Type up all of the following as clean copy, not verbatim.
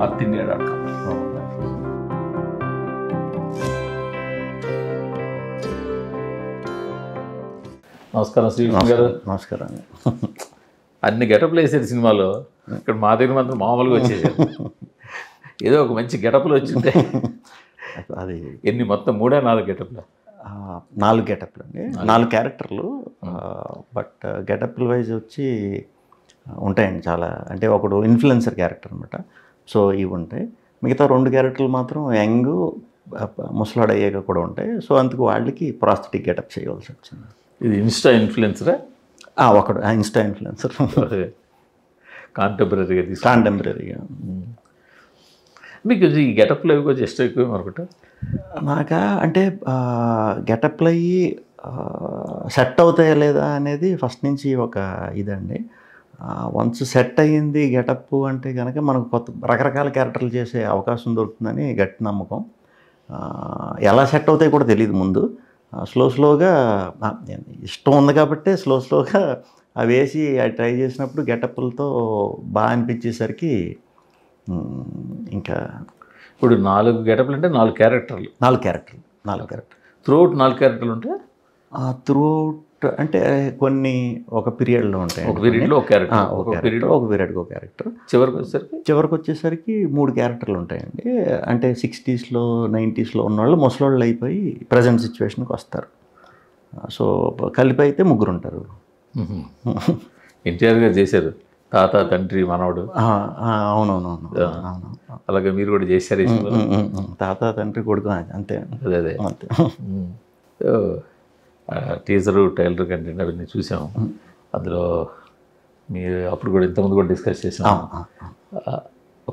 earthindia.com. నమస్కారం శ్రీకృష్ణ గారు. నమస్కారం. అన్ని గెటప్లు వేసారు సినిమాలో, ఇక్కడ మా దగ్గర మాత్రం మామూలుగా వచ్చేసారు. ఏదో ఒక మంచి గెటప్లు వచ్చింటే అది ఎన్ని మొత్తం 3-4 గెటప్లు? 4 గెటప్లు అండి, 4 క్యారెక్టర్లు. బట్ గెటప్ల వైజ్ వచ్చి ఉంటాయండి చాలా. అంటే ఒకడు ఇన్ఫ్లుయెన్సర్ క్యారెక్టర్ అనమాట. సో ఇవి ఉంటాయి. మిగతా 2 క్యారెక్టర్లు మాత్రం యంగ్ ముసలాడు అయ్యాక కూడా ఉంటాయి. సో అందుకు వాళ్ళకి ప్రాస్థెటిక్ గెటప్ చేయవలసి వచ్చింది. ఇది ఇన్స్టా ఇన్ఫ్లుయెన్సరా? ఒకడు ఇన్స్టా ఇన్ఫ్లుయెన్సర్, కాంటెంపరీగా. మీకు ఈ గెటప్లు అవి కొంచెం ఇష్టం ఎక్కువ మరొకటి? నాకా అంటే గెటప్లు అయ్యి సెట్ అవుతాయా లేదా అనేది ఫస్ట్ నుంచి ఒక ఇదండి. వన్స్ సెట్ అయ్యింది గెటప్ అంటే కనుక మనకు కొత్త రకరకాల క్యారెక్టర్లు చేసే అవకాశం దొరుకుతుందని గట్టి నమ్మకం. ఎలా సెట్ అవుతాయి కూడా తెలియదు ముందు. స్లోగా ఇష్టం ఉంది కాబట్టి స్లోగా అవి వేసి అవి ట్రై చేసినప్పుడు గెటప్లతో బాగా అనిపించేసరికి ఇంకా ఇప్పుడు 4 గెటప్లు అంటే 4 క్యారెక్టర్లు. 4 క్యారెక్టర్లు త్రూఅవుట్ 4 క్యారెక్టర్లు ఉంటాయి. త్రూఅవుట్ అంటే కొన్ని ఒక పీరియడ్లో ఉంటాయి. ఒక పీరియడ్లో ఒక క్యారెక్టర్, ఒక పీరియడ్కి ఒక క్యారెక్టర్. చివరికి వచ్చేసరికి 3 క్యారెక్టర్లు ఉంటాయండి. అంటే 60స్లో 90స్లో ఉన్నవాళ్ళు ముసలోళ్ళు అయిపోయి ప్రజెంట్ సిచ్యువేషన్కి వస్తారు. సో కలిపి అయితే 3 ఉంటారు. ఎన్టీఆర్ గారు చేశారు తాత, తండ్రి, మనవడు. అవునవునవును. అలాగే మీరు కూడా చేశారు. తాత, తండ్రి, కొడుకు అంతే. అదే అంతే. టీజరు, ట్రైలర్ కంటెంట్ అవన్నీ చూసాము. అందులో మీరు అప్పుడు కూడా ఇంతకుముందు కూడా డిస్కస్ చేసాం.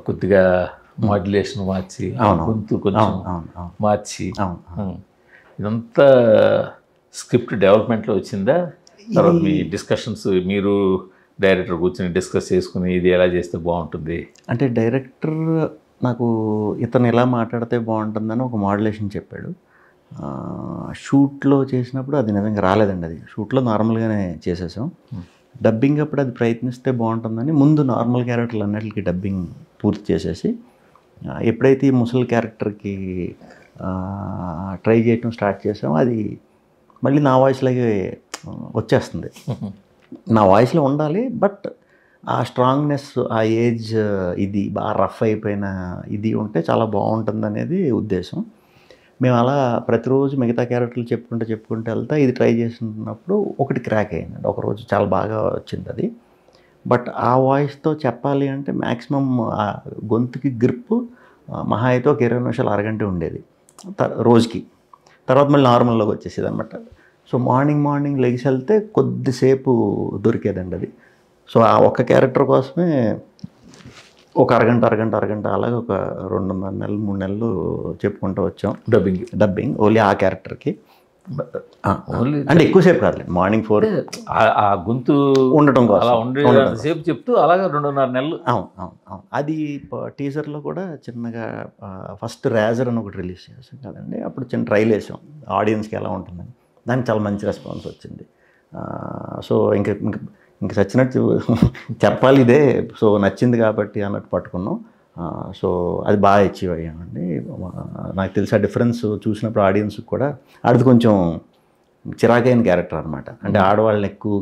కొద్దిగా మాడ్యులేషన్ మార్చి, గొంతు కొంచెం మార్చి, ఇదంతా స్క్రిప్ట్ డెవలప్మెంట్లో వచ్చిందా? తర్వాత మీ డిస్కషన్స్, మీరు డైరెక్టర్ కూర్చొని డిస్కస్ చేసుకుని ఇది ఎలా చేస్తే బాగుంటుంది అంటే, డైరెక్టర్ నాకు ఇతను ఎలా మాట్లాడితే బాగుంటుందని ఒక మాడ్యులేషన్ చెప్పాడు. షూట్లో చేసినప్పుడు అది నిజంగా రాలేదండి. అది షూట్లో నార్మల్గానే చేసేసాం. డబ్బింగ్ అప్పుడు అది ప్రయత్నిస్తే బాగుంటుందని ముందు నార్మల్ క్యారెక్టర్లు అన్నిటికీ డబ్బింగ్ పూర్తి చేసేసి, ఎప్పుడైతే ఈ ముసలి క్యారెక్టర్కి ట్రై చేయటం స్టార్ట్ చేసామో అది మళ్ళీ నా వాయిస్లాగే వచ్చేస్తుంది. నా వాయిస్లో ఉండాలి, బట్ ఆ స్ట్రాంగ్నెస్, ఆ ఏజ్, ఇది బాగా రఫ్ అయిపోయిన ఇది ఉంటే చాలా బాగుంటుంది అనేది ఉద్దేశం. మేము అలా ప్రతిరోజు మిగతా క్యారెక్టర్లు చెప్పుకుంటూ వెళ్తా ఇది ట్రై చేసినప్పుడు ఒకటి క్రాక్ అయ్యిందండి. ఒకరోజు చాలా బాగా వచ్చింది అది. బట్ ఆ వాయిస్తో చెప్పాలి అంటే మ్యాక్సిమం ఆ గొంతుకి గ్రిప్ మహా అయితే ఒక 20 నిమిషాలు, అరగంట ఉండేది రోజుకి. తర్వాత మళ్ళీ నార్మల్లోకి వచ్చేసేది అనమాట. సో మార్నింగ్ లెగిసి వెళ్తే కొద్దిసేపు దొరికేదండి అది. సో ఆ ఒక్క క్యారెక్టర్ కోసమే ఒక అరగంట అలాగే ఒక 2.5 నెలలు 3 నెలలు చెప్పుకుంటూ వచ్చాం డబ్బింగ్ ఓన్లీ ఆ క్యారెక్టర్కి. అంటే ఎక్కువసేపు కాదులే, మార్నింగ్ 4 ఆ గొంతు ఉండటం కోసం అలా ఉండేసేపు చెప్తూ అలాగే 2.5 నెలలు. అవును. అది టీజర్లో కూడా చిన్నగా ఫస్ట్ రేజర్ అని ఒకటి రిలీజ్ చేసాం కదండి. అప్పుడు చిన్న ట్రైల్ వేసాం ఆడియన్స్కి ఎలా ఉంటుందని. దానికి చాలా మంచి రెస్పాన్స్ వచ్చింది. సో ఇంక చచ్చినట్టు చెప్పాలి ఇదే, సో నచ్చింది కాబట్టి అన్నట్టు పట్టుకున్నాం. సో అది బాగా అచీవ్ అయ్యామండి. నాకు తెలిసి ఆ డిఫరెన్స్ చూసినప్పుడు ఆడియన్స్కి కూడా ఆడిది కొంచెం చిరాకైన క్యారెక్టర్ అనమాట. అంటే ఆడవాళ్ళని ఎక్కువ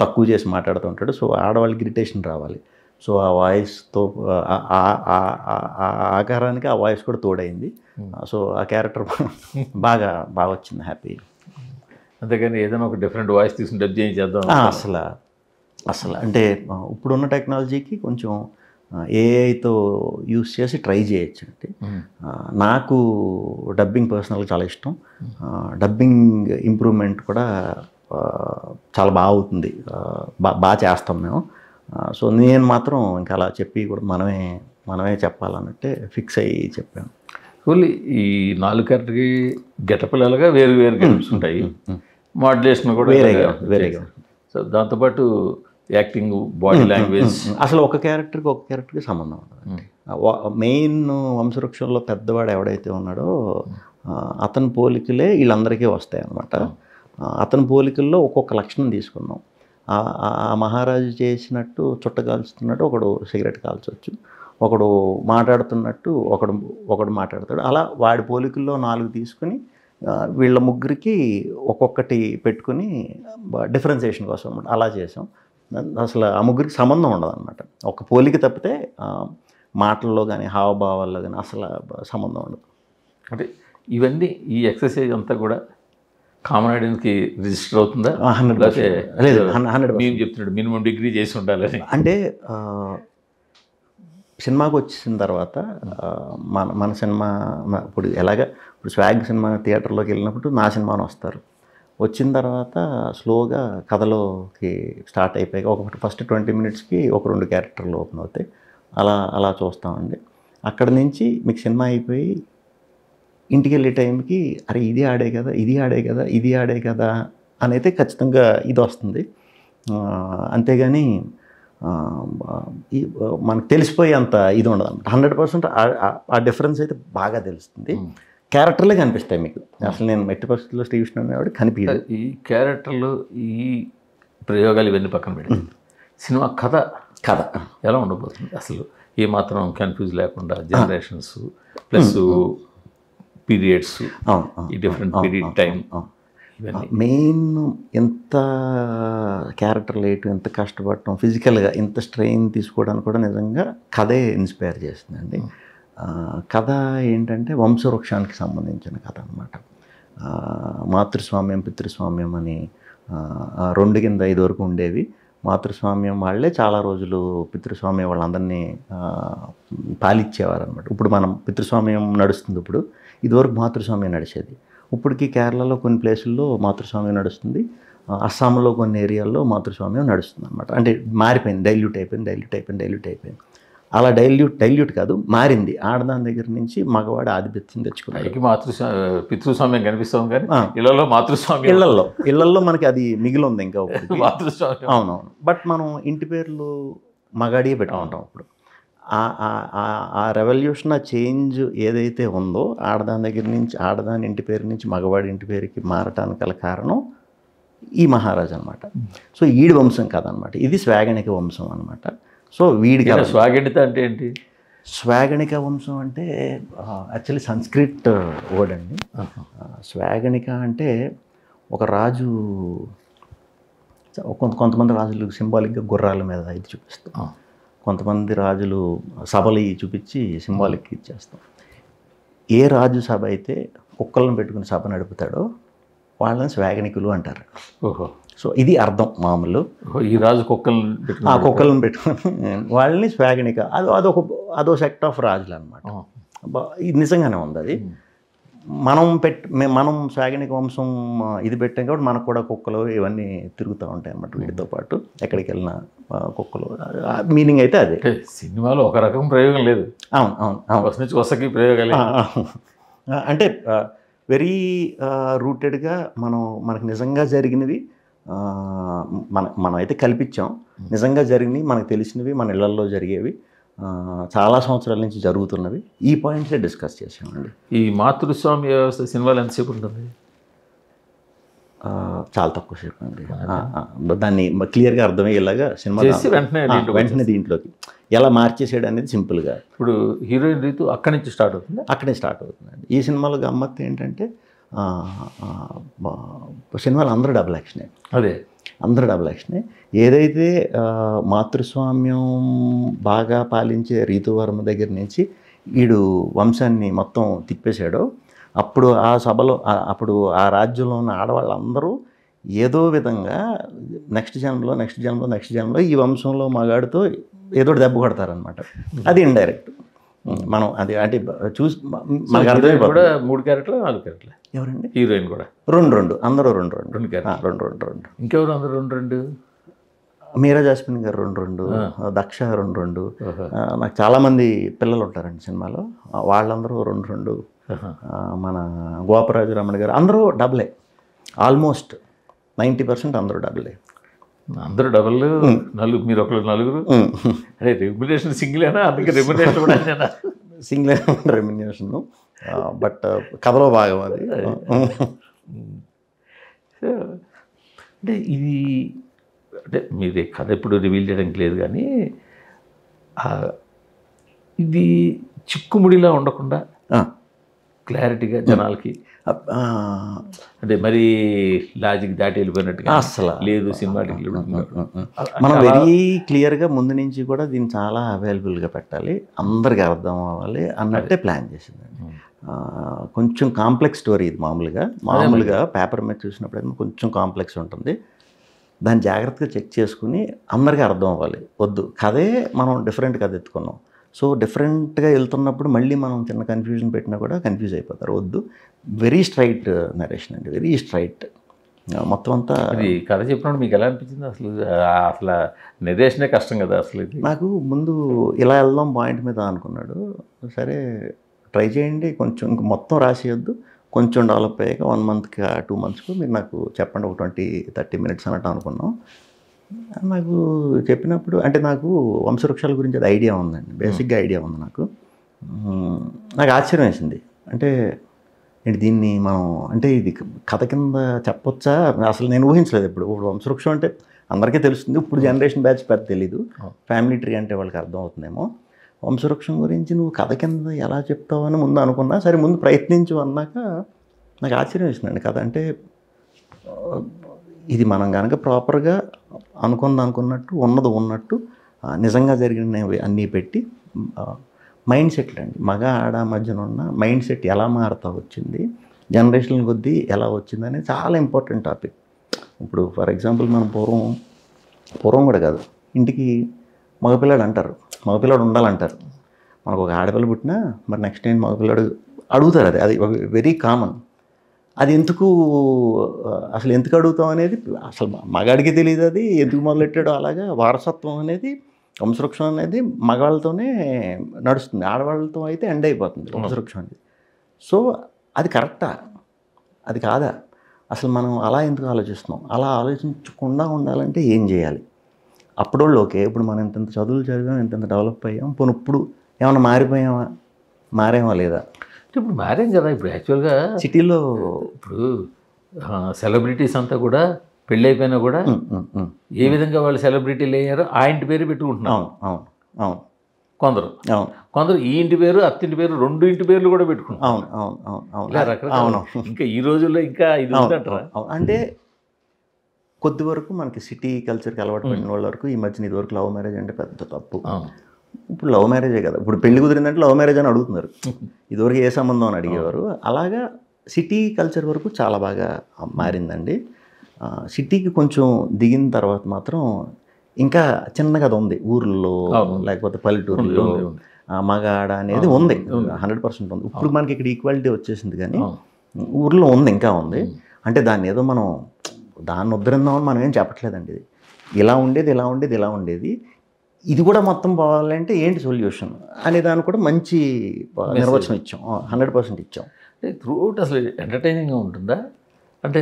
తక్కువ చేసి మాట్లాడుతూ ఉంటాడు. సో ఆడవాళ్ళకి ఇరిటేషన్ రావాలి. సో ఆ వాయిస్తో ఆకారానికి ఆ వాయిస్ కూడా తోడైంది. సో ఆ క్యారెక్టర్ బాగా వచ్చింది, హ్యాపీ. అంతేగాని ఏదైనా ఒక డిఫరెంట్ వాయిస్ తీసుకుని డబ్ చేద్దాం అసలు అంటే ఇప్పుడున్న టెక్నాలజీకి కొంచెం ఏఐతో యూస్ చేసి ట్రై చేయొచ్చు అంటే. నాకు డబ్బింగ్ పర్సనల్గా చాలా ఇష్టం. డబ్బింగ్ ఇంప్రూవ్మెంట్ కూడా చాలా బాగా అవుతుంది, బాగా చేస్తాం మేము. సో నేను మాత్రం ఇంకా అలా చెప్పి కూడా మనమే చెప్పాలన్నట్టే ఫిక్స్ అయ్యి చెప్పాను. ఓన్లీ ఈ 4 క్యారెక్టర్కి గెటప్లు అలాగా వేరు గెటప్స్ ఉంటాయి, మాడ్యులేషన్ కూడా వేరేగా. సో దాంతోపాటు యాక్టింగ్, బాడీ లాంగ్వేజ్, అసలు ఒక క్యారెక్టర్కి సంబంధం ఉండదు. మెయిన్ వంశవృక్షంలో పెద్దవాడు ఎవడైతే ఉన్నాడో అతని పోలికలే వీళ్ళందరికీ వస్తాయి అన్నమాట. అతని పోలికల్లో ఒక్కొక్క లక్షణం తీసుకున్నాం. ఆ మహారాజు చేసినట్టు చుట్ట కాల్చుతున్నట్టు ఒకడు సిగరెట్ కాల్చవచ్చు, ఒకడు మాట్లాడుతున్నట్టు ఒకడు మాట్లాడతాడు. అలా వాడి పోలికల్లో 4 తీసుకుని వీళ్ళ ముగ్గురికి ఒక్కొక్కటి పెట్టుకుని డిఫరెన్సియేషన్ కోసం అన్నమాట అలా చేసాం. అసలు ఆ ముగ్గురికి సంబంధం ఉండదన్నమాట. ఒక పోలిక తప్పితే మాటల్లో కానీ హావభావాల్లో కానీ అసలు సంబంధం ఉండదు. అంటే ఇవన్నీ ఈ ఎక్సర్సైజ్ అంతా కూడా కామన్ ఆడియన్స్కి రిజిస్టర్ అవుతుందా? 100% లేదు, 100%. మేము చెప్తున్నాడు మినిమం డిగ్రీ చేసి ఉండాలని. అంటే సినిమాకి వచ్చిన తర్వాత మన సినిమా ఇప్పుడు ఇప్పుడు స్వాగ్ సినిమా థియేటర్లోకి వెళ్ళినప్పుడు నా సినిమాను వస్తారు. వచ్చిన తర్వాత స్లోగా కథలోకి స్టార్ట్ అయిపోయి ఒక ఫస్ట్ 20 మినిట్స్కి ఒక 2 క్యారెక్టర్లు ఓపెన్ అవుతాయి. అలా చూస్తామండి. అక్కడ నుంచి మీకు సినిమా అయిపోయి ఇంటికి వెళ్ళే టైంకి అరే ఇది ఆడే కదా, ఇది ఆడే కదా, ఇది ఆడే కదా అని అయితే ఖచ్చితంగా ఇది వస్తుంది. అంతేగాని మనకు తెలిసిపోయి అంత ఇది ఉండదు అన్నమాట. 100% ఆ డిఫరెన్స్ అయితే బాగా తెలుస్తుంది. క్యారెక్టర్లే కనిపిస్తాయి మీకు. అసలు నేను మెట్టి పరిస్థితుల్లో శ్రీకృష్ణ అనేవాడు కనిపించదు. ఈ క్యారెక్టర్లు ఈ ప్రయోగాలు ఇవన్నీ పక్కన పెట్టి సినిమా కథ ఎలా ఉండబోతుంది? అసలు ఏమాత్రం కన్ఫ్యూజ్ లేకుండా జనరేషన్స్ ప్లస్ పీరియడ్స్, ఈ డిఫరెంట్ పీరియడ్ టైం, మెయిన్ ఎంత క్యారెక్టర్ లేట్, ఎంత కష్టపడటం, ఫిజికల్గా ఎంత స్ట్రెయిన్ తీసుకోవడానికి కూడా నిజంగా కథే ఇన్స్పైర్ చేస్తుందండి. కథ ఏంటంటే వంశవృక్షానికి సంబంధించిన కథ అనమాట. మాతృస్వామ్యం పితృస్వామ్యం అని 2 కింద 5 వరకు ఉండేవి. మాతృస్వామ్యం వాళ్ళే చాలా రోజులు పితృస్వామ్యం వాళ్ళందరినీ పాలిచ్చేవారు అనమాట. ఇప్పుడు మనం పితృస్వామ్యం నడుస్తుంది. ఇప్పుడు ఇదివరకు మాతృస్వామ్యం నడిచేది. ఇప్పటికి కేరళలో కొన్ని ప్లేసుల్లో మాతృస్వామ్యం నడుస్తుంది, అస్సాంలో కొన్ని ఏరియాల్లో మాతృస్వామ్యం నడుస్తుంది అనమాట. అంటే మారిపోయింది, డైల్యూట్ అయిపోయింది. అలా డైల్యూట్ కాదు, మారింది. ఆడదాని దగ్గర నుంచి మగవాడు ఆధిపత్యం తెచ్చుకున్నాడు. పితృస్వామ్యం కనిపిస్తాం కానీ ఇళ్లలో మాతృస్వామ్యం, ఇళ్లలో మనకి అది మిగిలి ఉంది ఇంకా మాతృస్వామ్యం. అవునవును. బట్ మనం ఇంటి పేర్లు మగాడియే పెట్టుకుంటాం. ఇప్పుడు ఆ రెవల్యూషన్, ఆ చేంజ్ ఏదైతే ఉందో ఆడదాని దగ్గర నుంచి, ఆడదాని ఇంటి పేరు నుంచి మగవాడి ఇంటి పేరుకి మారటానికి గల కారణం ఈ మహారాజు అనమాట. సో ఈడి వంశం కాదనమాట, ఇది స్వాగణిక వంశం అనమాట. సో వీడికి స్వాగణిత అంటే ఏంటి? స్వాగణిక వంశం అంటే యాక్చువల్లీ సంస్క్రిట్ వర్డ్ అండి. స్వాగణిక అంటే ఒక రాజు, కొంతమంది రాజులు సింబాలిక్గా గుర్రాల మీద ఇది చూపిస్తాం, కొంతమంది రాజులు సభలు చూపించి సింబాలిక్ ఇచ్చేస్తాం. ఏ రాజు సభ అయితే కుక్కలను పెట్టుకుని సభ నడుపుతాడో వాళ్ళని స్వాగణికులు అంటారు. ఓహో. సో ఇది అర్థం మామూలు. ఈ రాజు కుక్కలను పెట్టుకుని వాళ్ళని స్వాగణిక, అదో సెక్ట్ ఆఫ్ రాజులు అనమాట. ఇది నిజంగానే ఉంది. అది మనం స్వాగణిక వంశం ఇది పెట్టాం కాబట్టి మనకు కూడా కుక్కలు ఇవన్నీ తిరుగుతూ ఉంటాయి అన్నమాట. వీటితో పాటు ఎక్కడికి వెళ్ళిన కుక్కలు, మీనింగ్ అయితే అదే. సినిమాలో ఒక రకం ప్రయోగం లేదు. అవును వసకి ప్రయోగాలు అంటే వెరీ రూటెడ్గా మనకు నిజంగా జరిగినవి మనం అయితే కల్పించాం. నిజంగా జరిగినవి, మనకు తెలిసినవి, మన ఇళ్లలో జరిగేవి, చాలా సంవత్సరాల నుంచి జరుగుతున్నవి, ఈ పాయింట్సే డిస్కస్ చేసామండి. ఈ మాతృస్వామ్య వ్యవస్థ సినిమాలో ఎంతసేపు ఉంటుంది? చాలా తక్కువ సేపు అండి. దాన్ని క్లియర్గా అర్థమయ్యేలాగా సినిమా వెంటనే దీంట్లోకి ఎలా మార్చేసాడు అనేది సింపుల్గా. ఇప్పుడు హీరోయిన్ రీతు అక్కడి నుంచి స్టార్ట్ అవుతుంది, అక్కడే స్టార్ట్ అవుతుందండి. ఈ సినిమాలో గమ్మత్తు ఏంటంటే సినిమాలో అందరూ డబుల్ యాక్షనే. అందరూ డబుల్ యాక్షనే. ఏదైతే మాతృస్వామ్యం బాగా పాలించే రీతువర్మ దగ్గర నుంచి వీడు వంశాన్ని మొత్తం తిప్పేశాడో, అప్పుడు ఆ సభలో, అప్పుడు ఆ రాజ్యంలో ఉన్న ఆడవాళ్ళందరూ ఏదో విధంగా నెక్స్ట్ జన్మలో ఈ వంశంలో మగాడితో ఏదో దెబ్బ కొడతారనమాట. అది ఇండైరెక్ట్. మనం అది అంటే చూసి మనకు అర్థమైపోతుంది. కూడా 3 క్యారెక్టర్లు 4 క్యారెక్టర్లు. ఎవరండి? హీరోయిన్ కూడా 2 అందరూ 2 ఇంకెవరు అందరూ 2 మీరా జాస్మిన్ గారు 2 దక్ష 2 నాకు చాలామంది పిల్లలు ఉంటారండి సినిమాలో, వాళ్ళందరూ 2 మన గోపరాజు రమణ గారు అందరూ డబులే. ఆల్మోస్ట్ 90% అందరూ డబులే. అందరూ డబుల్. మీరు ఒకరు 4. అదే రెమ్యునరేషన్ సింగిలేనా? అందుకే రెమ్యునరేషన్ కూడా సింగిలే రెమ్యునరేషన్, బట్ కథలో భాగం అది. అంటే ఇది అంటే మీది కథ ఇప్పుడు రివీల్ చేయడానికి లేదు కానీ ఇది చిక్కుముడిలా ఉండకుండా క్లారిటీగా జనాలకి అంటే మరి లాజిక్ దాటి వెళ్ళిపోయినట్టుగా అసలు లేదు సినిమాటిక్ మనం వెరీ క్లియర్గా ముందు నుంచి కూడా దీన్ని చాలా అవైలబుల్గా పెట్టాలి, అందరికీ అర్థం అవ్వాలి అన్నట్టే ప్లాన్ చేసిందండి. కొంచెం కాంప్లెక్స్ స్టోరీ ఇది. మామూలుగా పేపర్ మీద చూసినప్పుడు కొంచెం కాంప్లెక్స్ ఉంటుంది, దాన్ని జాగ్రత్తగా చెక్ చేసుకుని అందరికీ అర్థం అవ్వాలి. వద్దు కథే మనం డిఫరెంట్ కథ ఎత్తుకున్నాం, సో డిఫరెంట్గా వెళ్తున్నప్పుడు మళ్ళీ మనం చిన్న కన్ఫ్యూజన్ పెట్టినా కూడా కన్ఫ్యూజ్ అయిపోతారు. వద్దు, వెరీ స్ట్రైట్ నరేషన్ అండి, వెరీ స్ట్రైట్ మొత్తం అంతా. అది కథ చెప్పినప్పుడు మీకు ఎలా అనిపించింది అసలు? అసలు నిర్దేశనే కష్టం కదా అసలు. ఇది నాకు ముందు ఇలా వెళ్దాం పాయింట్ మీద అనుకున్నాడు, సరే ట్రై చేయండి, కొంచెం ఇంక మొత్తం రాసేయొద్దు, కొంచెం డెవలప్ అయ్యాక 1 monthకి 2 monthsకు మీరు నాకు చెప్పండి, ఒక 20-30 minutes అన్నట్టు అనుకున్నాం. నాకు చెప్పినప్పుడు అంటే నాకు వంశవృక్షాల గురించి అది ఐడియా ఉందండి, బేసిక్గా ఐడియా ఉంది నాకు. నాకు ఆశ్చర్యం వేసింది, అంటే ఏంటి దీన్ని మనం అంటే ఇది కథ కింద చెప్పొచ్చా, అసలు నేను ఊహించలేదు. ఇప్పుడు వంశవృక్షం అంటే అందరికీ తెలుస్తుంది, ఇప్పుడు జనరేషన్ బ్యాచ్ పెద్ద తెలీదు, ఫ్యామిలీ ట్రీ అంటే వాళ్ళకి అర్థం అవుతుందేమో. వంశవృక్షం గురించి నువ్వు కథ కింద ఎలా చెప్తావు అని ముందు అనుకున్నా, సరే ముందు ప్రయత్నించు అన్నాక నాకు ఆశ్చర్యం వేసిందండి. కథ అంటే ఇది మనం కనుక ప్రాపర్గా అనుకున్నట్టు ఉన్నట్టు నిజంగా జరిగినవి అన్నీ పెట్టి మైండ్ సెట్లు అండి, మగ ఆడ మధ్యన ఉన్న మైండ్ సెట్ ఎలా మారుతూ వచ్చింది, జనరేషన్ కొద్దీ ఎలా వచ్చింది అనేది చాలా ఇంపార్టెంట్ టాపిక్. ఇప్పుడు ఫర్ ఎగ్జాంపుల్ మనం పూర్వం కూడా కాదు, ఇంటికి మగపిల్లాడు అంటారు, మగపిల్లాడు ఉండాలంటారు. మనకు ఒక ఆడపిల్ల పుట్టినా మరి నెక్స్ట్ టైం మగపిల్లాడు అడుగుతారు, అది వెరీ కామన్. అది అసలు ఎందుకు అడుగుతాం అనేది అసలు మగాడికి తెలియదు, అది ఎందుకు మొదలెట్టాడో. అలాగా వారసత్వం అనేది, వంశవృక్షం అనేది మగవాళ్ళతోనే నడుస్తుంది, ఆడవాళ్ళతో అయితే ఎండ్ అయిపోతుంది వంశవృక్షం అనేది. సో అది కరెక్టా, అది కాదా, అసలు మనం అలా ఎందుకు ఆలోచిస్తున్నాం? అలా ఆలోచించకుండా ఉండాలంటే ఏం చేయాలి? అప్పుడోళ్ళు ఓకే, ఇప్పుడు మనం ఇంత చదువులు చదివాం, ఇంత డెవలప్ అయ్యాం, పోనీ ఇప్పుడు ఏమైనా మారేమా లేదా? ఇప్పుడు మారేం కదా. ఇప్పుడు యాక్చువల్గా సిటీలో ఇప్పుడు సెలబ్రిటీస్ అంతా కూడా పెళ్ళి అయిపోయినా కూడా ఏ విధంగా వాళ్ళు సెలబ్రిటీలు అయ్యారో ఆ ఇంటి పేరు పెట్టుకుంటున్నారు. అవును కొందరు ఈ ఇంటి పేరు అత్తింటి పేరు 2 ఇంటి పేర్లు కూడా పెట్టుకుంటారు. ఇలా రకరకాల. ఇంకా ఈ రోజుల్లో ఇంకా ఇది ఉందంటారా? అంటే కొద్ది వరకు మనకి సిటీ కల్చర్కి అలవాటు పడిన వాళ్ళ వరకు ఈ మధ్యన ఇది వరకు లవ్ మ్యారేజ్ అంటే పెద్ద తప్పు. ఇప్పుడు లవ్ మ్యారేజే కదా, ఇప్పుడు పెళ్లి కుదిరిందంటే లవ్ మ్యారేజ్ అని అడుగుతున్నారు, ఇదివరకు ఏ సంబంధం అని అడిగేవారు. అలాగా సిటీ కల్చర్ వరకు చాలా బాగా మారిందండి. సిటీకి కొంచెం దిగిన తర్వాత మాత్రం ఇంకా చిన్నగా అది ఉంది, ఊర్లో లేకపోతే పల్లెటూరులో మగ ఆడ అనేది ఉంది, 100% ఉంది. ఇప్పుడు మనకి ఇక్కడ ఈక్వాలిటీ వచ్చేసింది, కానీ ఊర్లో ఉంది, ఇంకా ఉంది. అంటే దాన్ని ఏదో మనం దాన్ని ఉద్ధరిందామని మనం ఏం చెప్పట్లేదండి. ఇది ఇలా ఉండేది, ఇది కూడా మొత్తం పోవాలంటే ఏంటి సొల్యూషన్ అనే దాన్ని కూడా మంచి నిర్వచనం ఇచ్చాం, 100% ఇచ్చాం. త్రూఅవుట్ అసలు ఎంటర్టైనింగ్గా ఉంటుందా, అంటే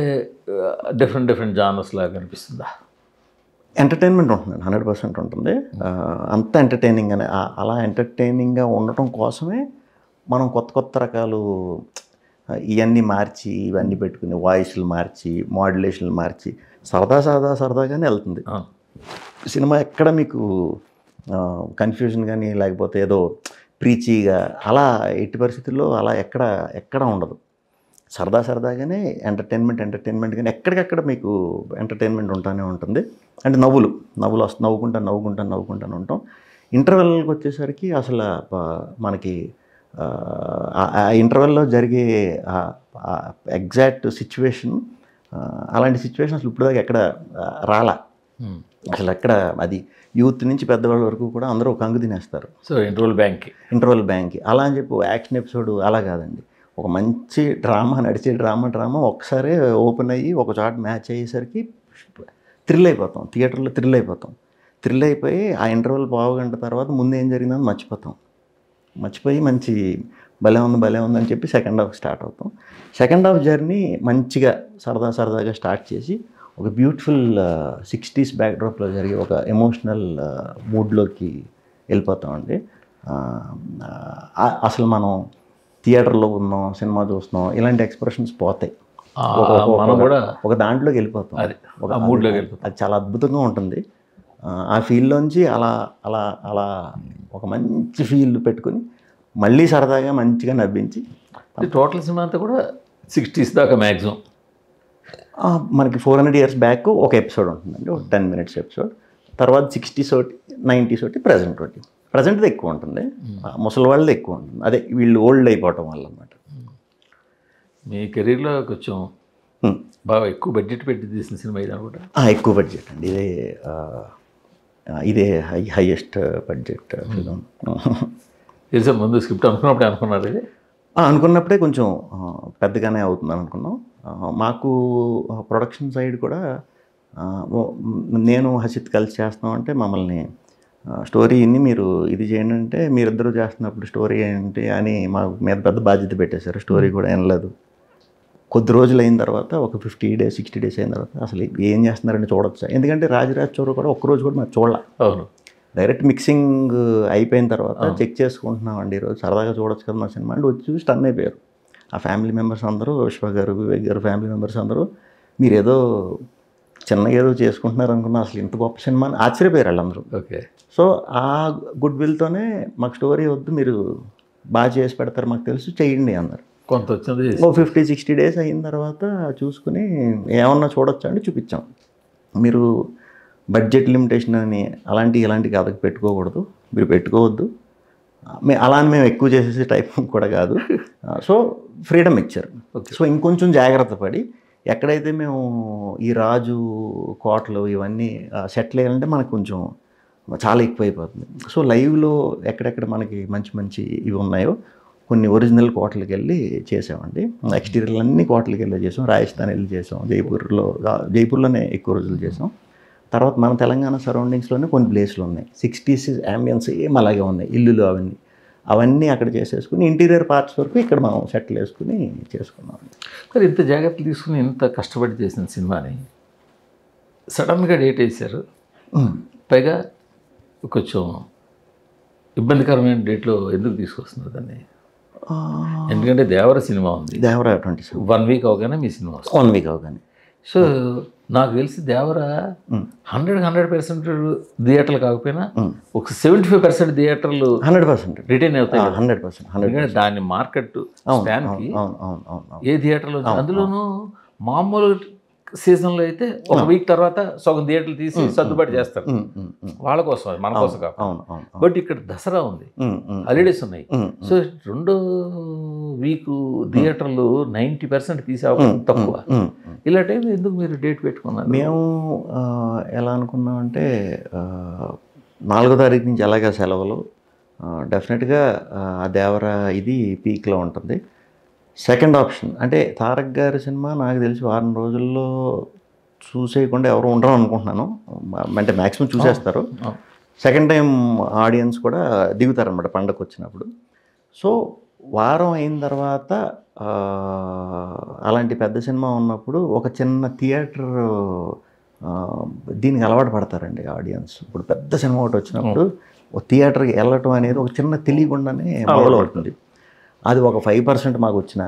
డిఫరెంట్ జానర్స్ లాగా కనిపిస్తుందా? ఎంటర్టైన్మెంట్ ఉంటుంది, 100% ఉంటుంది. అంత ఎంటర్టైనింగ్ అని అలా ఎంటర్టైనింగ్గా ఉండటం కోసమే మనం కొత్త రకాలు ఇవన్నీ మార్చి, ఇవన్నీ పెట్టుకుని వాయిస్లు మార్చి, మాడ్యులేషన్లు మార్చి సరదాగానే వెళ్తుంది సినిమా. ఎక్కడ మీకు కన్ఫ్యూజన్ కానీ లేకపోతే ఏదో ప్రీచీగా అలా ఎట్టి పరిస్థితుల్లో అలా ఎక్కడ ఉండదు. సరదాగానే ఎంటర్టైన్మెంట్ కానీ ఎక్కడికక్కడ మీకు ఎంటర్టైన్మెంట్ ఉంటానే ఉంటుంది. అంటే నవ్వులు నవ్వుకుంటాను ఉంటాం. ఇంటర్వెల్కి వచ్చేసరికి అసలు మనకి ఆ ఇంటర్వెల్లో జరిగే ఎగ్జాక్ట్ సిచ్యువేషన్, అలాంటి సిచ్యువేషన్ అసలు ఇప్పుడు దాకా ఎక్కడ రాలా. అసలు ఎక్కడ అది యూత్ నుంచి పెద్దవాళ్ళ వరకు కూడా అందరూ ఒక అంగు తినేస్తారు. సో ఇంటర్వెల్ బ్యాంక్ అలా అని చెప్పి యాక్షన్ ఎపిసోడ్ అలా కాదండి. ఒక మంచి నడిచే డ్రామా ఒకసారి ఓపెన్ అయ్యి ఒక చోట మ్యాచ్ అయ్యేసరికి థ్రిల్ అయిపోతాం, థియేటర్లో థ్రిల్ అయిపోయి ఆ ఇంటర్వెల్ పావుగంట తర్వాత ముందు ఏం జరిగిందని మర్చిపోయి మంచి భలే ఉంది అని చెప్పి సెకండ్ హాఫ్ స్టార్ట్ అవుతాం. సెకండ్ హాఫ్ జర్నీ మంచిగా సరదాగా స్టార్ట్ చేసి ఒక బ్యూటిఫుల్ 60s బ్యాక్డ్రాప్లో జరిగే ఒక ఎమోషనల్ మూడ్లోకి వెళ్ళిపోతామండి. అసలు మనం థియేటర్లో ఉన్నాం, సినిమా చూస్తున్నాం, ఇలాంటి ఎక్స్ప్రెషన్స్ పోతాయి. మనం కూడా ఒక దాంట్లోకి వెళ్ళిపోతాం, అది ఆ మూడ్లోకి వెళ్ళిపోతాం. అది చాలా అద్భుతంగా ఉంటుంది. ఆ ఫీల్డ్లోంచి అలా అలా అలా ఒక మంచి ఫీల్ పెట్టుకుని మళ్ళీ సరదాగా మంచిగా నవ్వించి టోటల్ సినిమా అంతా కూడా 60s దాకా మ్యాక్సిమం. మనకి 400 years బ్యాక్ ఒక ఎపిసోడ్ ఉంటుందండి, ఒక 10 minutes ఎపిసోడ్. తర్వాత 60s ఒకటి, 90s ఒకటి, ప్రజెంట్ది ఎక్కువ ఉంటుంది, ముసలి వాళ్ళది ఎక్కువ ఉంటుంది. అదే వీళ్ళు ఓల్డ్ అయిపోవటం వల్ల అన్నమాట. మీ కెరీర్లో కొంచెం బాగా ఎక్కువ బడ్జెట్ పెట్టి తీసిన సినిమా ఇది అనుకుంటా. ఎక్కువ బడ్జెట్ అండి, ఇదే హైయెస్ట్ బడ్జెట్ ఫిలిం. తెలుసా ముందు స్క్రిప్ట్ అనుకున్నప్పుడే అనుకున్నారు ఇది? అనుకున్నప్పుడే కొంచెం పెద్దగానే అవుతుంది అనుకున్నాం. మాకు ప్రొడక్షన్ సైడ్ కూడా నేను హసిత్ కలిసి చేస్తున్నాం అంటే మమ్మల్ని స్టోరీని మీరు ఇది చేయండి అంటే మీరిద్దరూ చేస్తున్నప్పుడు స్టోరీ ఏంటి అని మా మీద పెద్ద బాధ్యత పెట్టేశారు. స్టోరీ కూడా వినలేదు. కొద్ది రోజులు అయిన తర్వాత ఒక 50 days 60 days అయిన తర్వాత అసలు ఏం చేస్తున్నారని చూడొచ్చు. ఎందుకంటే రాజరాజ్ చోరు కూడా ఒక్కరోజు కూడా మేము చూడాల. అవును, డైరెక్ట్ మిక్సింగ్ అయిపోయిన తర్వాత చెక్ చేసుకుంటున్నామండి, ఈరోజు సరదాగా చూడొచ్చు కదా మా సినిమా అంటే వచ్చి చూసి టన్ అయిపోయారు. ఆ ఫ్యామిలీ మెంబర్స్ అందరూ, విశ్వ గారు, వివేక్ గారు ఫ్యామిలీ మెంబర్స్ అందరూ మీరు ఏదో చిన్నగా ఏదో చేసుకుంటున్నారు అనుకున్నా, అసలు ఇంత గొప్ప సినిమా అని ఆశ్చర్యపోయారు వాళ్ళందరూ. ఓకే. సో ఆ గుడ్ విల్తోనే మాకు స్టోరీ వద్దు, మీరు బాగా చేసి పెడతారు మాకు తెలుసు, చేయండి అన్నారు. కొంత వచ్చింది. 50-60 days అయిన తర్వాత చూసుకుని ఏమన్నా చూడొచ్చా అంటే చూపించాం. మీరు బడ్జెట్ లిమిటేషన్ అని ఇలాంటి కథకు పెట్టుకోకూడదు, మీరు పెట్టుకోవద్దు, అలా అని మేము ఎక్కువ చేసేసే టైప్ కూడా కాదు. సో ఫ్రీడమ్ ఇచ్చారు. సో ఇంకొంచెం జాగ్రత్త పడి ఎక్కడైతే మేము ఈ రాజు కోటలు ఇవన్నీ సెటిల్ అయ్యాలంటే మనకు కొంచెం చాలా ఎక్కువైపోతుంది. సో లైవ్లో ఎక్కడెక్కడ మనకి మంచి ఇవి ఉన్నాయో కొన్ని ఒరిజినల్ కోటలకు వెళ్ళి చేసామండి. ఎక్స్టీరియర్లు అన్ని కోటలకు వెళ్ళి చేసాం. రాజస్థాన్ వెళ్ళి చేసాం, జైపూర్లోనే ఎక్కువ రోజులు చేసాం. తర్వాత మన తెలంగాణ సరౌండింగ్స్లోనే కొన్ని ప్లేస్లు ఉన్నాయి, 60s యాంబియన్స్ ఏం అలాగే ఉన్నాయి, ఇల్లులు అవన్నీ అక్కడ చేసేసుకుని ఇంటీరియర్ పార్ట్స్ వరకు ఇక్కడ మనం సెటిల్ వేసుకుని చేసుకున్నాం. మరి ఇంత జాగ్రత్తలు తీసుకుని ఇంత కష్టపడి చేసిన సినిమాని సడన్గా డేట్ వేశారు, పైగా కొంచెం ఇబ్బందికరమైన డేట్లో ఎందుకు తీసుకొస్తున్నారు దాన్ని? ఎందుకంటే దేవర సినిమా ఉంది, దేవర 27 1 week అవగానే మీ సినిమా వస్తుంది. 1 week అవగానే. సో నాకు తెలిసి దేవర 100% థియేటర్లు కాకపోయినా ఒక 75% థియేటర్లు 100% రిటైన్ అవుతాయి. 100%. ఎందుకంటే దాని మార్కెట్ స్పాన్కి ఏ థియేటర్లో, అందులోనూ మామూలు సీజన్లో అయితే ఒక వీక్ తర్వాత సగం థియేటర్లు తీసి సర్దుబాటు చేస్తారు వాళ్ళ కోసం, మన కోసం కాదు. బట్ ఇక్కడ దసరా ఉంది, హాలిడేస్ ఉన్నాయి. సో 2వ వీక్ థియేటర్లు 90% తీసే అవకాశం తక్కువ. ఇలా టైం ఎందుకు మీరు డేట్ పెట్టుకున్నారు? మేము ఎలా అనుకున్నామంటే 4వ తారీఖు నుంచి ఎలాగా సెలవులు, డెఫినెట్గా ఆ దేవర ఇది పీక్లో ఉంటుంది. సెకండ్ ఆప్షన్ అంటే తారక్ గారి సినిమా నాకు తెలిసి 4 రోజుల్లో చూసేయకుండా ఎవరు ఉండరు అనుకుంటున్నాను. అంటే మ్యాక్సిమం చూసేస్తారు. సెకండ్ టైం ఆడియన్స్ కూడా దిగుతారనమాట పండగకు వచ్చినప్పుడు. సో వారం అయిన తర్వాత అలాంటి పెద్ద సినిమా ఉన్నప్పుడు ఒక చిన్న థియేటర్ దీనికి అలవాటు పడతారండి ఆడియన్స్. ఇప్పుడు పెద్ద సినిమా ఒకటి వచ్చినప్పుడు ఒక థియేటర్కి వెళ్ళటం అనేది ఒక చిన్న తెలియకుండానే మొదలవుతుంది. అది ఒక 5% మాకు వచ్చిన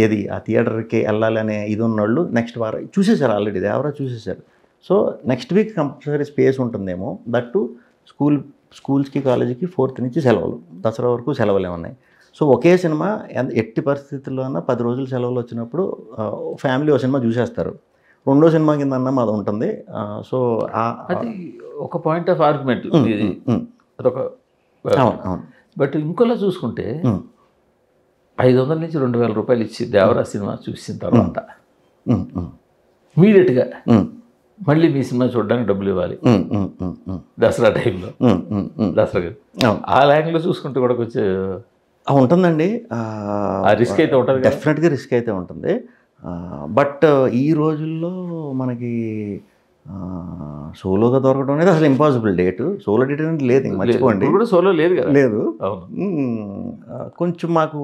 ఏది ఆ థియేటర్కి వెళ్ళాలి అనే ఇది ఉన్నోళ్ళు నెక్స్ట్ వారం చూసేశారు, ఆల్రెడీ దేవరా చూసేశారు. So next week compulsory space ఉంటుందేమో. దట్టు స్కూల్స్కి కాలేజీకి 4th నుంచి సెలవులు, దసరా వరకు సెలవులు ఉన్నాయి. సో ఒకే సినిమా ఎట్టి పరిస్థితుల్లోనా 10 రోజులు సెలవులు వచ్చినప్పుడు ఫ్యామిలీ ఒక సినిమా చూసేస్తారు. 2వ సినిమా కింద అన్న మాది ఉంటుంది. సో అది ఒక పాయింట్ ఆఫ్ ఆర్గ్యుమెంట్, అదొక. బట్ ఇంకోలా చూసుకుంటే 500 నుంచి 2000 రూపాయలు ఇచ్చి దేవరా సినిమా చూసిన తర్వాత ఇమీడియట్గా మళ్ళీ మీ సినిమా చూడడానికి డబ్బులు ఇవ్వాలి దసరా టైంలో. దసరా ఆ ల్యాంగ్లో చూసుకుంటే కూడా కొంచెం ఉంటుందండి. రిస్క్ అయితే ఉంటుంది, డెఫినెట్గా రిస్క్ అయితే ఉంటుంది. బట్ ఈ రోజుల్లో మనకి సోలోగా దొరకడం అనేది అసలు ఇంపాసిబుల్. సోలో డేట్ అనేది లేదు, ఇంక మర్చిపోండి. కూడా సోలో లేదు కదా, లేదు. కొంచెం మాకు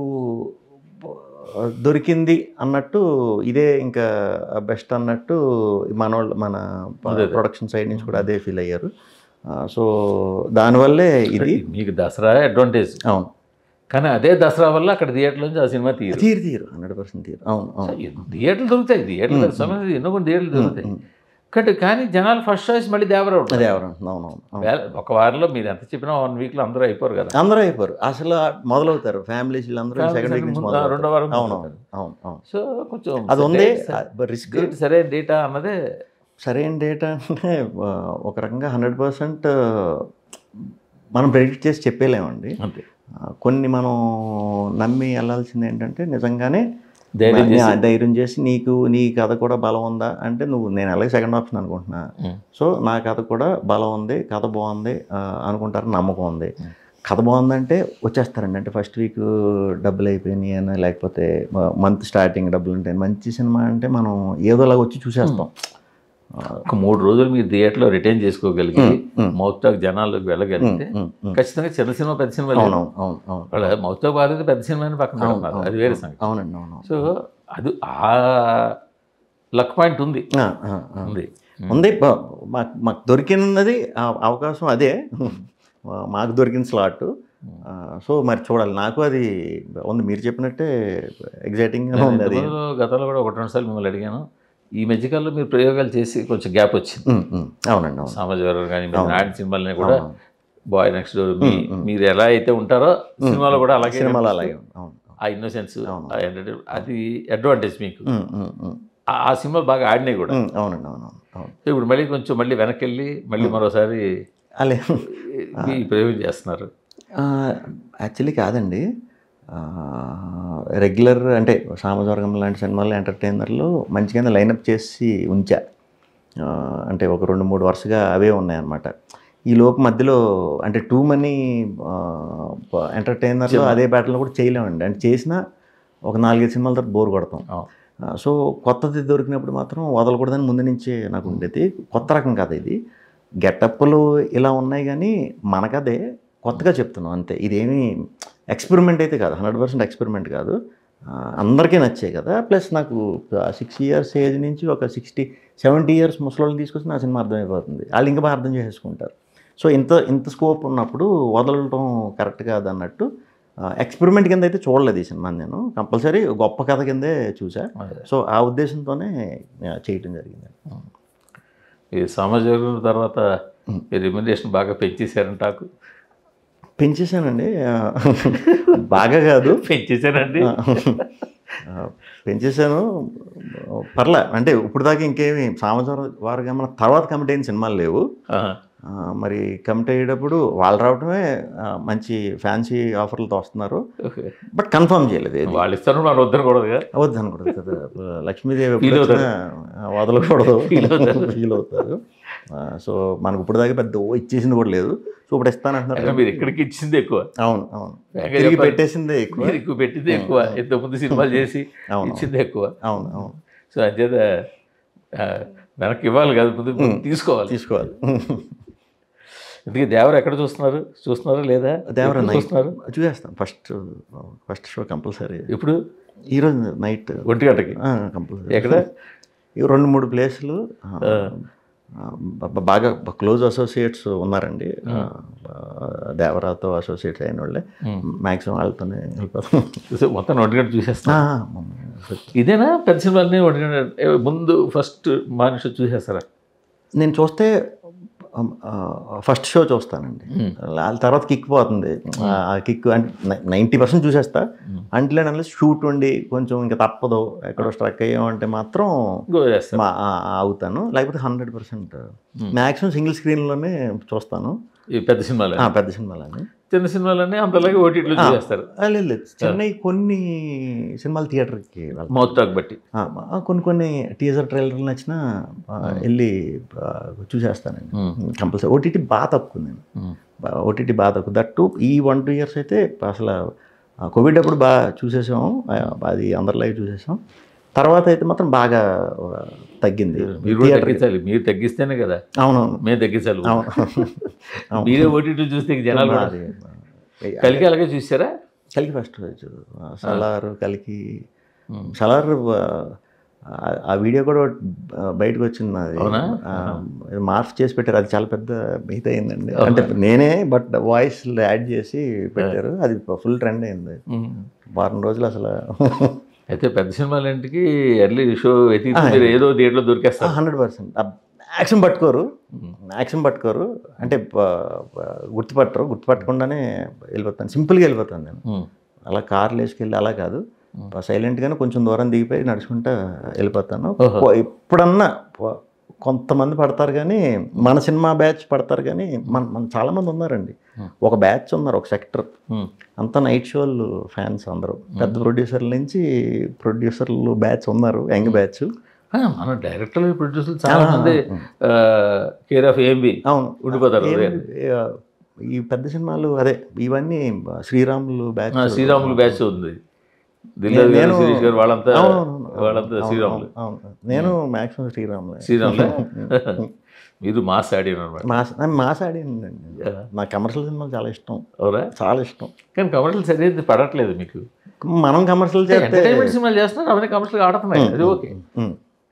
దొరికింది అన్నట్టు ఇదే ఇంకా బెస్ట్ అన్నట్టు మన ప్రొడక్షన్ సైడ్ నుంచి కూడా అదే ఫీల్ అయ్యారు. సో దానివల్లే ఇది మీకు దసరా అడ్వాంటేజ్. అవును, కానీ అదే దసరా వల్ల అక్కడ థియేటర్ నుంచి ఆ సినిమా తీరు తీరు 100% తీరు. అవును అవును. థియేటర్లు దొరుకుతాయి, థియేటర్లు సమయం ఎన్నో కొన్ని థియేటర్లు దొరుకుతాయి. కానీ జనాలు ఫస్ట్ చాయిస్ మళ్ళీ దేవరా ఉంటుంది. అదే ఎవరు అవునవును. ఒక వారంలో మీరు ఎంత చెప్పినా 1 వీక్లో అందరూ అయిపోరు కదా. అందరూ అయిపోరు అసలు మొదలవుతారు ఫ్యామిలీస్ వీళ్ళందరూ సెకండ్ వీక్ నుంచి రెండో వారం. అవునవును అవును. సో కొంచెం అది ఉంది రిస్క్. సరైన డేటా అన్నదే సరైన డేటా అంటే ఒక రకంగా 100% మనం ప్రెడిక్ట్ చేసి చెప్పేలేమండి. అంతే. కొన్ని మనం నమ్మి వెళ్ళాల్సింది ఏంటంటే నిజంగానే ధైర్యం చేసి నీ కథ కూడా బలం ఉందా అంటే నేను అలాగే సెకండ్ ఆప్షన్ అనుకుంటున్నా. సో నా కథ కూడా బలం ఉంది, కథ బాగుంది అనుకుంటారు, నమ్మకం ఉంది. కథ బాగుందంటే వచ్చేస్తారండి. అంటే ఫస్ట్ వీక్ డబ్బులు అయిపోయినాయి అని, లేకపోతే మంత్ స్టార్టింగ్ డబ్బులు ఉంటాయి. మంచి సినిమా అంటే మనం ఏదోలాగా వచ్చి చూసేస్తాం. ఒక 3 రోజులు మీరు థియేటర్లో రిటైన్ చేసుకోగలిగి మౌత్ టాక్ జనాల్లోకి వెళ్ళగలిగితే ఖచ్చితంగా చిన్న సినిమా పెద్ద సినిమా వాళ్ళ మౌత్ టాక్ బాగా పెద్ద సినిమా అని పక్కన పెడుతున్నారు, అది వేరే సంగతి. అవునండి అవును. సో అది ఆ లక్ పాయింట్ ఉంది. మాకు దొరికినది అవకాశం అదే, మాకు దొరికిన స్లాట్. సో మరి చూడాలి. నాకు అది ఉంది మీరు చెప్పినట్టే ఎగ్జైటింగ్గా ఉంది. అది గతంలో కూడా 1-2 సార్లు మిమ్మల్ని అడిగాను. ఈ మధ్యకాలంలో మీరు ప్రయోగాలు చేసి కొంచెం గ్యాప్ వచ్చింది. అవునండి అవును. సమాజ వర్గం కానీ నాటి సినిమాలని కూడా బాయ్ నెక్స్ట్ డోర్ మీరు ఎలా అయితే ఉంటారో సినిమాలో కూడా అలాగే ఆ ఇన్నోసెన్స్ అది అడ్వాంటేజ్ మీకు. ఆ సినిమాలు బాగా ఆడినాయి కూడా. అవునండి అవును. ఇప్పుడు మళ్ళీ కొంచెం మళ్ళీ వెనక్కి వెళ్ళి మళ్ళీ మరోసారి ఈ ప్రయోగం చేస్తున్నారు. యాక్చువల్లీ కాదండి, రెగ్యులర్ అంటే సామజవర్గం లాంటి సినిమాలు ఎంటర్టైనర్లు మంచిగా లైనప్ చేసి ఉంచా. అంటే ఒక 2-3 వరుసగా అవే ఉన్నాయన్నమాట. ఈ లోపు మధ్యలో అంటే టూ మనీ ఎంటర్టైనర్లు అదే బ్యాటర్లో కూడా చేయలేమండి. అంటే చేసినా ఒక 4-5 సినిమాల తర్వాత బోర్ కొడతాం. సో కొత్తది దొరికినప్పుడు మాత్రం వదలకూడదని ముందు నుంచే నాకు ఉండేది. కొత్త రకం కథ ఇది, గెటప్లు ఇలా ఉన్నాయి కానీ మనకదే కొత్తగా చెప్తున్నాం అంతే. ఇదేమీ ఎక్స్పెరిమెంట్ అయితే కాదు, 100% ఎక్స్పెరిమెంట్ కాదు. అందరికీ నచ్చాయి కదా. ప్లస్ నాకు 6 years ఏజ్ నుంచి ఒక 60-70 years ముసలోళ్ళని తీసుకొచ్చి నా సినిమా అర్థమైపోతుంది. వాళ్ళు ఇంకా బాగా అర్థం చేసుకుంటారు. సో ఇంత స్కోప్ ఉన్నప్పుడు వదలటం కరెక్ట్ కాదు అన్నట్టు ఎక్స్పెరిమెంట్ కింద అయితే చూడలేదు ఈ సినిమాని. నేను కంపల్సరీ గొప్ప కథ కిందే చూసా. సో ఆ ఉద్దేశంతోనే చేయటం జరిగింది. ఈ సమాజ తర్వాత రెమ్యునరేషన్ బాగా పెంచేశారంటాకు. పెంచేశానండి, బాగా కాదు పెంచేశానండి, పెంచేశాను. పర్లే అంటే ఇప్పుడు దాకా ఇంకేమి సామాజిక వారుగా మన తర్వాత కమిట్ అయిన సినిమాలు లేవు. మరి కమిట్ అయ్యేటప్పుడు వాళ్ళు రావటమే మంచి ఫ్యాన్సీ ఆఫర్లతో వస్తున్నారు. బట్ కన్ఫర్మ్ చేయలేదు. వాళ్ళు ఇస్తారు మనం వద్దనకూడదు కదా. లక్ష్మీదేవి వదలకూడదు, ఫీల్ అవుతారు. సో మనకు ఇప్పుడు దాకా పెద్ద ఇచ్చేసింది కూడా లేదు. సో ఇప్పుడు ఇస్తానంటున్నారు. మీరు ఎక్కడికి ఇచ్చింది ఎక్కువ. అవును అవును, తిరిగి పెట్టేసిందే ఎక్కువ, ఎక్కువ పెట్టింది ఎక్కువ, ఎంతమంది సినిమాలు చేసి ఇచ్చింది ఎక్కువ. అవును అవును. సో అంచేత వెనక్కి ఇవ్వాలి కదా, ముందు తీసుకోవాలి. ఇందుకే దేవర ఎక్కడ చూస్తున్నారా లేదా? దేవర చూసేస్తాం. First show compulsory. ఇప్పుడు ఈరోజు నైట్ 1 గంటకి కంపల్సరీ. ఎక్కడ 2-3 ప్లేసులు బాగా క్లోజ్ అసోసియేట్స్ ఉన్నారండి. దేవరాతో అసోసియేట్స్ అయిన వాళ్ళే మ్యాక్సిమం వాళ్ళతోనే వెళ్ళిపోతాం. మొత్తం 1 గంట చూసేస్తా. ఇదేనా పెద్ద సినిమాలని 1 గంట ముందు ఫస్ట్ మార్నింగ్ షో చూసేస్తారా? నేను చూస్తే ఫస్ట్ షో చూస్తానండి. వాళ్ళ తర్వాత కిక్ పోతుంది. ఆ కిక్ అంటే 90% చూసేస్తా. అంటే అన్లెస్ షూట్ ఉండి కొంచెం ఇంకా తప్పదు ఎక్కడో స్ట్రక్ అయ్యామంటే మాత్రం అవుతాను. లేకపోతే 100% మ్యాక్సిమం సింగిల్ స్క్రీన్లోనే చూస్తాను. ఈ పెద్ద సినిమాలని చిన్న సినిమాలన్నీ అంతలాగే ఓటీటీలో చూసేస్తారు. లేదు, చెన్నై కొన్ని సినిమాలు థియేటర్కి మౌత్ టాక్ బట్టి కొన్ని టీజర్ ట్రైలర్లు నచ్చినా వెళ్ళి చూసేస్తానండి కంపల్సరీ. ఓటీటీ బాగా తక్కువ, ఓటీటీ బాగా తక్కువ. దట్టు ఈ 1-2 years అయితే అసలు కోవిడ్ అప్పుడు బాగా చూసేసాము, అది అందరిలాగే చూసేసాం. తర్వాత అయితే మాత్రం బాగా తగ్గింది. మీరు తగ్గిస్తేనే కదా. అవునవును, మేము తగ్గించాలి. మీరే ఓటీటీ చూస్తే జనాలు కలికి అలాగే చూసారా? కలికి ఫస్ట్ సలార్ కలికి సలార్ ఆ వీడియో కూడా బయటకు వచ్చింది అది అవునా? మార్ఫ్ చేసి పెట్టారు. అది చాలా పెద్ద మిగతా అయిందండి. అంటే నేనే బట్ వాయిస్ యాడ్ చేసి పెట్టారు. అది ఫుల్ ట్రెండ్ అయింది. వారం రోజులు అసలు. అయితే పెద్ద సినిమాలంటికి ఎర్లీ షో వెతికి మీరు ఏదో థియేటర్లో దొరికేస్తారు. 100% యాక్షన్ పట్టుకోరు అంటే గుర్తుపట్టకుండానే వెళ్ళిపోతాను. సింపుల్గా వెళ్ళిపోతాను నేను. అలా కార్లు వేసుకెళ్ళి అలా కాదు, సైలెంట్గానే కొంచెం దూరం దిగిపోయి నడుచుకుంటా వెళ్ళిపోతాను. ఎప్పుడన్నా కొంతమంది పడతారు కానీ మన సినిమా బ్యాచ్ పడతారు కానీ మన చాలామంది ఉన్నారండి. ఒక బ్యాచ్ ఉన్నారు, ఒక సెక్టర్ అంతా నైట్ షోలు ఫ్యాన్స్ అందరూ. పెద్ద ప్రొడ్యూసర్ల నుంచి ప్రొడ్యూసర్లు బ్యాచ్ ఉన్నారు, యంగ్ బ్యాచ్. మన డైరెక్టర్లు ప్రొడ్యూసర్లు చాలా మంది కేర్ ఆఫ్ ఏఎంబి అవును ఉండిపోతారు. ఈ పెద్ద సినిమాలు అదే ఇవన్నీ శ్రీరాములు బ్యాచ్ ఉంది. వాళ్ళంతా శ్రీరాములు. నేను మ్యాక్సిమం శ్రీరాములు. మీరు మాస్ ఆడియన్ అనమాట. మాస్ ఆడియన్ అండి. నాకు కమర్షియల్ సినిమాలు చాలా ఇష్టం. చాలా ఇష్టం. కానీ కమర్షియల్ సరిగ్గా పడట్లేదు మీకు. మనం కమర్షియల్ చేస్తే సినిమాలు చేస్తున్నారు, అవన్నీ కమర్షియల్ ఆడుతున్నాయి, అది ఓకే.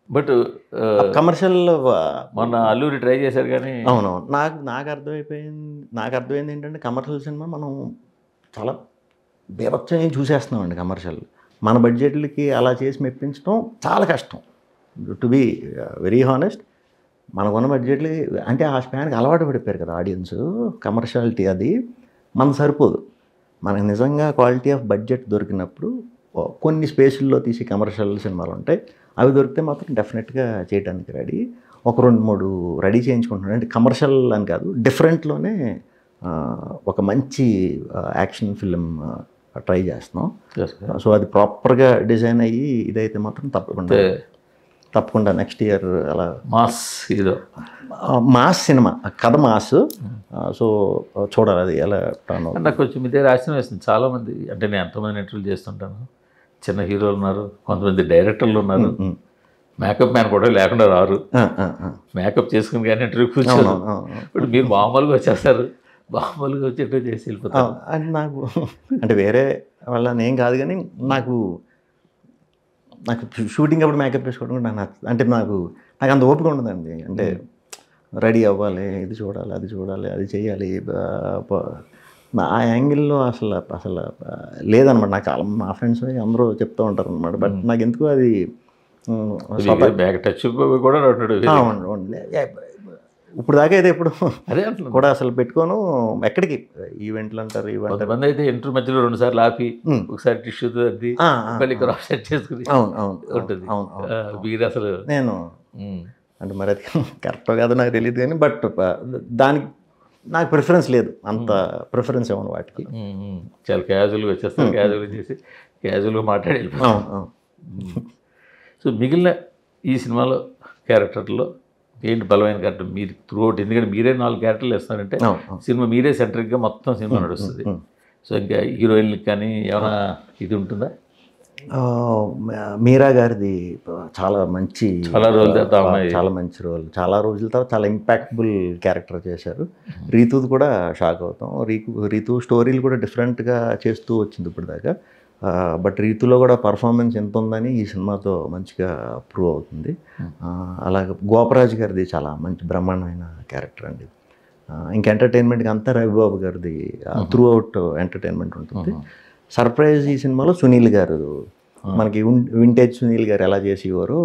బట్ కమర్షియల్ మొన్న అల్లూరి ట్రై చేశారు కానీ. అవునవును. నాకు అర్థమైంది ఏంటంటే కమర్షియల్ సినిమా మనం చాలా బీభత్సంగా చూసేస్తున్నామండి. కమర్షియల్ మన బడ్జెట్లకి అలా చేసి మెప్పించడం చాలా కష్టం. టు బీ వెరీ హానెస్ట్, మనకున్న బడ్జెట్లు అంటే ఆ స్పాన్కి అలవాటు పడిపోయారు కదా ఆడియన్స్. కమర్షియాలిటీ అది మనకు సరిపోదు. మనకు నిజంగా క్వాలిటీ ఆఫ్ బడ్జెట్ దొరికినప్పుడు కొన్ని స్పేసుల్లో తీసి కమర్షియల్ సినిమాలు ఉంటాయి, అవి దొరికితే మాత్రం డెఫినెట్గా చేయడానికి రెడీ. ఒక 2-3 రెడీ చేయించుకుంటున్నాడు. అంటే కమర్షియల్ అని కాదు, డిఫరెంట్లోనే ఒక మంచి యాక్షన్ ఫిలిం ట్రై చేస్తున్నాం. సో అది ప్రాపర్గా డిజైన్ అయ్యి ఇదైతే మాత్రం తప్పకుండా నెక్స్ట్ ఇయర్ అలా మాస్ సినిమా కథ మాస్. సో చూడాలి అది ఎలా టర్న్ అవుతుంది. నాకు కొంచెం ఇదే ఆశ్చర్యం వేస్తుంది. చాలామంది అంటే నేను ఎంతమంది ఇంటర్వ్యూ చేస్తుంటాను, చిన్న హీరోలు ఉన్నారు, కొంతమంది డైరెక్టర్లు ఉన్నారు, మేకప్ మ్యాన్ కూడా లేకుండా రారు, మేకప్ చేసుకుని కానీ ఇంటర్వ్యూ కూర్చోరు. ఇప్పుడు మీరు మామూలుగా వచ్చేస్తారు, మామూలుగా వచ్చేట్టు చేసి వెళ్ళిపోతారు. అంటే నాకు అంటే వేరే వాళ్ళ నేను కాదు కానీ నాకు షూటింగ్ అప్పుడు మేకప్ వేసుకోవడం కూడా నాకు అంటే నాకు అంత ఓపిక ఉండదండి. అంటే రెడీ అవ్వాలి, ఇది చూడాలి, అది చూడాలి, అది చేయాలి. ఆ యాంగిల్లో అసలు లేదనమాట. నాకు చాలా మా ఫ్రెండ్స్ అందరూ చెప్తూ ఉంటారు అనమాట. బట్ నాకు ఎందుకు అది టచ్ కూడా ఇప్పుడు దాకా అయితే ఎప్పుడు అదే కూడా అసలు పెట్టుకోను. ఎక్కడికి ఈవెంట్లు అంటారు, కొంతమంది అయితే ఇంటర్ మధ్యలో 2 సార్లు ఆపి ఒకసారి టిష్యూ అద్ది మళ్ళీ క్రాస్ సెట్ చేసుకుని ఉంటుంది. మీరు అసలు నేను అంటే మరి అది కరెక్టో కాదో నాకు తెలియదు కానీ బట్ దానికి నాకు ప్రిఫరెన్స్ లేదు, అంత ప్రిఫరెన్స్ ఇవ్వను వాటికి. చాలా క్యాజువల్గా వచ్చేస్తారు, క్యాజువల్గా చేసి క్యాజువల్గా మాట్లాడి వెళ్ళిపోతాం. సో మిగిలిన ఈ సినిమాలో క్యారెక్టర్లో ఏంటి బలమైన క్యారెక్టర్ మీరు త్రూఅవుట్? ఎందుకంటే మీరే 4 క్యారెక్టర్లు వేస్తారంటే సినిమా మీరే సెంట్రిక్గా మొత్తం సినిమా నడుస్తుంది. సో ఇంకా హీరోయిన్కి కానీ ఏమైనా ఇది ఉంటుందా? మీరా గారిది చాలా మంచి, చాలా మంచి రోల్, చాలా రోజుల తర్వాత చాలా ఇంపాక్ట్ఫుల్ క్యారెక్టర్ చేశారు. రీతుది కూడా షాక్ అవుతాం. రీతు స్టోరీలు కూడా డిఫరెంట్గా చేస్తూ వచ్చింది ఇప్పుడు దాకా. బట్ రీతులో కూడా పర్ఫార్మెన్స్ ఎంత ఉందని ఈ సినిమాతో మంచిగా ప్రూవ్ అవుతుంది. అలాగే గోపరాజు గారిది చాలా మంచి బ్రహ్మాండమైన క్యారెక్టర్ అండి. ఇంకా ఎంటర్టైన్మెంట్కి అంతా రవిబాబు గారిది త్రూ అవుట్ ఎంటర్టైన్మెంట్ ఉంటుంది. సర్ప్రైజ్ ఈ సినిమాలో సునీల్ గారు, మనకి వింటేజ్ సునీల్ గారు ఎలా చేసేవారో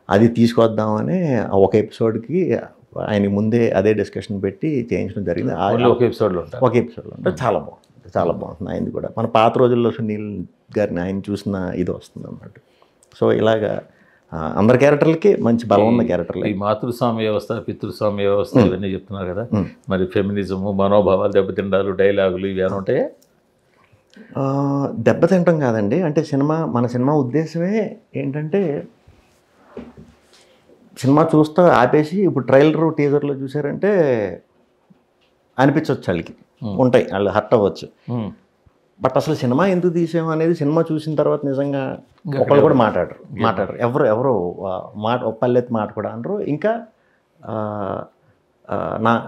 అది తీసుకొద్దామని ఒక ఎపిసోడ్కి ఆయన ముందే అదే డిస్కషన్ పెట్టి చేయించడం జరిగింది. ఒక ఎపిసోడ్లో అంటే చాలా బాగుంటుంది ఆయనది కూడా. మన పాత రోజుల్లో సునీల్ గారిని ఆయన చూసిన ఇది వస్తుంది అన్నమాట. సో ఇలాగా అందరి క్యారెక్టర్లకి మంచి బలం ఉన్న క్యారెక్టర్లు. ఈ మాతృస్వామ్య వ్యవస్థ, పితృస్వామ్య వ్యవస్థ ఇవన్నీ చెప్తున్నారు కదా, మరి ఫెమినిజము, మనోభావాలు దెబ్బతిండాలు, డైలాగులు ఇవి అని ఉంటాయి. దెబ్బతింటం కాదండి, అంటే మన సినిమా ఉద్దేశమే ఏంటంటే సినిమా చూస్తా ఆపేసి ఇప్పుడు ట్రైలర్ టీజర్లో చూసారంటే అనిపించవచ్చు, వాళ్ళకి ఉంటాయి, వాళ్ళు హర్ట్ అవ్వచ్చు. బట్ అసలు సినిమా ఎందుకు తీసాము అనేది సినిమా చూసిన తర్వాత నిజంగా ఒకళ్ళు కూడా మాట్లాడరు. ఎవరు పల్లెత్తి మాట కూడా అనరు. ఇంకా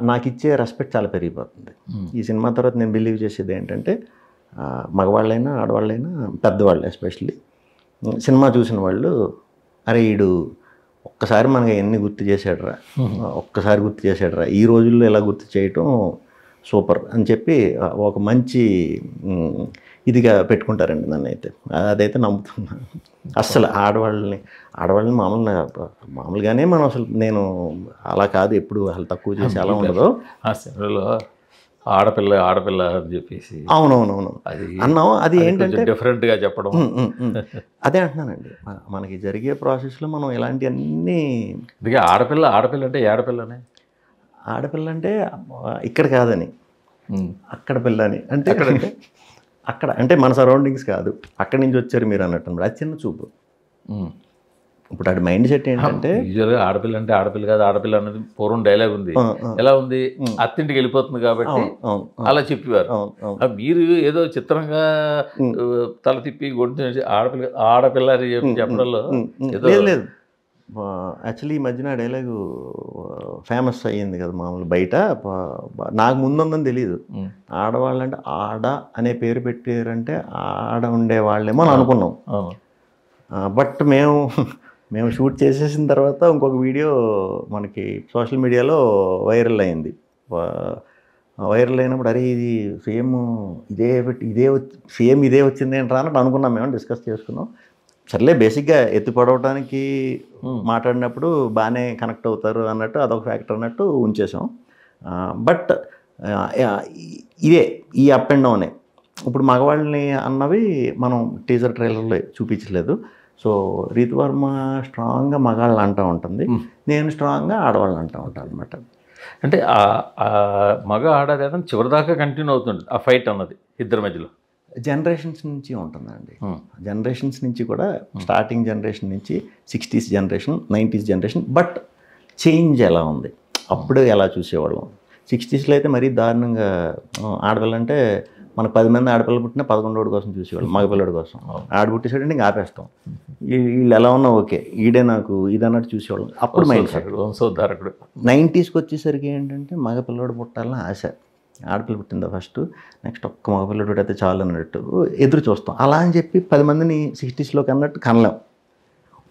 నాకు ఇచ్చే రెస్పెక్ట్ చాలా పెరిగిపోతుంది. ఈ సినిమా తర్వాత నేను బిలీవ్ చేసేది ఏంటంటే మగవాళ్ళైనా ఆడవాళ్ళైనా పెద్దవాళ్ళు ఎస్పెషల్లీ సినిమా చూసిన వాళ్ళు అరే ఈడు ఒక్కసారి మనకి ఎన్ని గుర్తు చేశాడురా, ఒక్కసారి గుర్తు చేశాడురా, ఈ రోజుల్లో ఇలా గుర్తు చేయటం సూపర్ అని చెప్పి ఒక మంచి ఇదిగా పెట్టుకుంటారండి నన్ను అయితే. అదైతే నమ్ముతున్నాను. అస్సలు ఆడవాళ్ళని మామూలుగానే మనం అసలు నేను అలా కాదు, ఎప్పుడు అసలు తక్కువ చేసి అలా ఉండదు. ఆ సినిమాలో ఆడపిల్ల అని చెప్పేసి అవునవునవును అది అన్నాం. అది ఏంటంటే డిఫరెంట్గా చెప్పడం. అదే అంటున్నానండి, మనకి జరిగే ప్రాసెస్లో మనం ఇలాంటివన్నీ అందుకే ఆడపిల్ల అంటే ఆడపిల్లనే. ఆడపిల్ల అంటే ఇక్కడ కాదని అక్కడ పిల్ల అని, అంటే అక్కడ అంటే మన సరౌండింగ్స్ కాదు, అక్కడి నుంచి వచ్చారు మీరు అన్నట్టు. అది చిన్న చూపు. ఇప్పుడు ఆడి మైండ్ సెట్ ఏంటంటే యూజువల్గా ఆడపిల్ల అంటే ఆడపిల్ల కాదు, ఆడపిల్ల అనేది పూర్వం డైలాగ్ ఉంది. ఎలా ఉంది, అత్తింటికి వెళ్ళిపోతుంది కాబట్టి అలా చెప్పేవారు. మీరు ఏదో చిత్రంగా తల తిప్పి గొంతు ఆడపిల్ల అని చెప్పడంలో లేదు. యాక్చువల్లీ ఈ మధ్యన డైలాగు ఫేమస్ అయ్యింది కదా మామూలు బయట. నాకు ముందుందని తెలియదు. ఆడవాళ్ళంటే ఆడ అనే పేరు పెట్టారంటే ఆడ ఉండే వాళ్ళేమో అని అనుకున్నాం. బట్ మేము షూట్ చేసేసిన తర్వాత ఇంకొక వీడియో మనకి సోషల్ మీడియాలో వైరల్ అయింది. వైరల్ అయినప్పుడు అరే ఇది సేమ్ ఇదే వచ్చింది ఏంట్రా అన్నట్టు అనుకున్నాం. మేము డిస్కస్ చేసుకున్నాం. సర్లే బేసిక్గా ఎత్తి పడవటానికి మాట్లాడినప్పుడు బాగానే కనెక్ట్ అవుతారు అన్నట్టు అదొక ఫ్యాక్టర్ అన్నట్టు ఉంచేసాం. బట్ ఇదే ఈ అప్ అండ్ డౌనే. ఇప్పుడు మగవాళ్ళని అన్నవి మనం టీజర్ ట్రైలర్లో చూపించలేదు. సో రీతువర్మ స్ట్రాంగ్గా మగాళ్ళని అంటూ ఉంటుంది, నేను స్ట్రాంగ్గా ఆడవాళ్ళని అంటూ ఉంటాను అనమాట. అంటే మగ ఆడదేదని చివరిదాకా కంటిన్యూ అవుతుంది ఆ ఫైట్ అన్నది ఇద్దరి మధ్యలో. జనరేషన్స్ నుంచి ఉంటుందండి. జనరేషన్స్ నుంచి కూడా స్టార్టింగ్ జనరేషన్ నుంచి 60s generation, 90s generation. But change ఎలా ఉంది, అప్పుడు ఎలా చూసేవాళ్ళం. 60sలో అయితే మరీ దారుణంగా ఆడపిల్లంటే మనకు 10 మంది ఆడపిల్లలు పుట్టినా 11 కోసం చూసేవాళ్ళం, మగపిల్లడి కోసం. ఆడ పుట్టేసాడంటే ఇంకా ఆపేస్తాం. వీళ్ళు ఎలా ఉన్నా ఓకే, ఈడే నాకు ఇదన్నట్టు చూసేవాళ్ళం. అప్పుడు మైండ్ సెట్. 90sకి వచ్చేసరికి ఏంటంటే మగపిల్లడు పుట్టాలని ఆశ. ఆడపిల్ల పుట్టిందా ఫస్ట్, నెక్స్ట్ ఒక్క మగపిల్లడు పుట్టితే చాలు అన్నట్టు ఎదురు చూస్తాం. అలా అని చెప్పి 10 మందిని 60sలోకి అన్నట్టు కనలేం.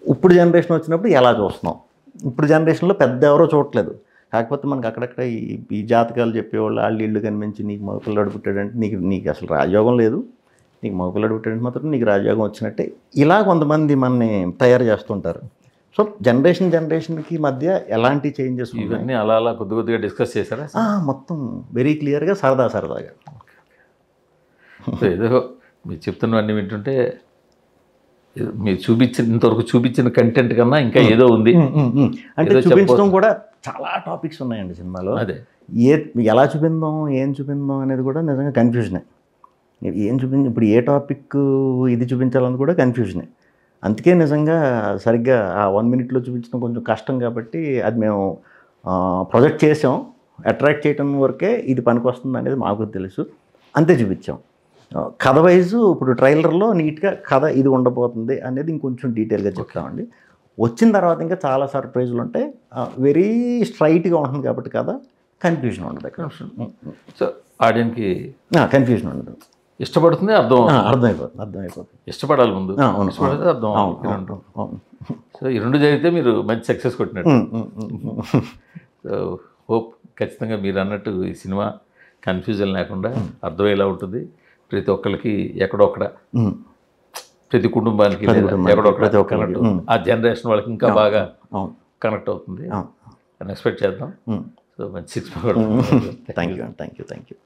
ఇప్పుడు జనరేషన్ వచ్చినప్పుడు ఎలా చూస్తున్నాం. ఇప్పుడు జనరేషన్లో పెద్ద ఎవరో చూడట్లేదు. కాకపోతే మనకు అక్కడక్కడ ఈ జాతకాలు చెప్పేవాళ్ళు వాళ్ళు ఇళ్ళు కనిపించి నీకు మగపిల్లడు పుట్టాడంటే నీకు అసలు రాజయోగం లేదు, నీకు మగపిల్లడు పుట్టాడంటే మాత్రం నీకు రాజయోగం వచ్చినట్టే ఇలా కొంతమంది మనని తయారు చేస్తుంటారు. సో జనరేషన్కి మధ్య ఎలాంటి చేంజెస్ ఇవన్నీ అలా కొద్దిగా డిస్కస్ చేశారా? మొత్తం వెరీ క్లియర్గా సరదాగా. ఏదో మీరు చెప్తున్నవన్నీ వింటుంటే మీరు ఇంతవరకు చూపించిన కంటెంట్ కన్నా ఇంకా ఏదో ఉంది. అంటే చూపించడం కూడా చాలా టాపిక్స్ ఉన్నాయండి సినిమాలో. అదే ఎలా చూపిందాం, ఏం చూపిందాం అనేది కూడా నిజంగా కన్ఫ్యూజనే. ఇప్పుడు ఏ టాపిక్ ఇది చూపించాలని కూడా కన్ఫ్యూజనే. అందుకే నిజంగా సరిగ్గా ఆ 1 minute చూపించడం కొంచెం కష్టం కాబట్టి అది మేము ప్రొజెక్ట్ చేసాం. అట్రాక్ట్ చేయడం వరకే ఇది పనికి వస్తుంది అనేది మాకు తెలుసు, అంతే చూపించాం. కథ వైజు ఇప్పుడు ట్రైలర్లో నీట్గా కథ ఇది ఉండబోతుంది అనేది ఇంకొంచెం డీటెయిల్గా చెప్తామండి. వచ్చిన తర్వాత ఇంకా చాలా సర్ప్రైజులు ఉంటాయి. వెరీ స్ట్రైట్గా ఉంటుంది కాబట్టి కథ కన్ఫ్యూజన్ ఉండదు అక్కడ. సో ఆడియన్కి కన్ఫ్యూజన్ ఉండదు, ఇష్టపడుతుంది, అర్థమైపోతుంది. ఇష్టపడాలి ముందు, ఇష్టపడితే అర్థం. సో ఈ రెండు జరిగితే మీరు మంచి సక్సెస్ కొట్టినట్టు. సో హోప్ ఖచ్చితంగా మీరు అన్నట్టు ఈ సినిమా కన్ఫ్యూజన్ లేకుండా అర్థమయ్యేలా ఉంటుంది. ప్రతి ఒక్కరికి ఎక్కడొక్కడ, ప్రతి కుటుంబానికి ఎక్కడొక్కడ ఆ జనరేషన్ వాళ్ళకి ఇంకా బాగా కనెక్ట్ అవుతుంది అని ఎక్స్పెక్ట్ చేద్దాం. సో మంచి 6 థ్యాంక్ యూ.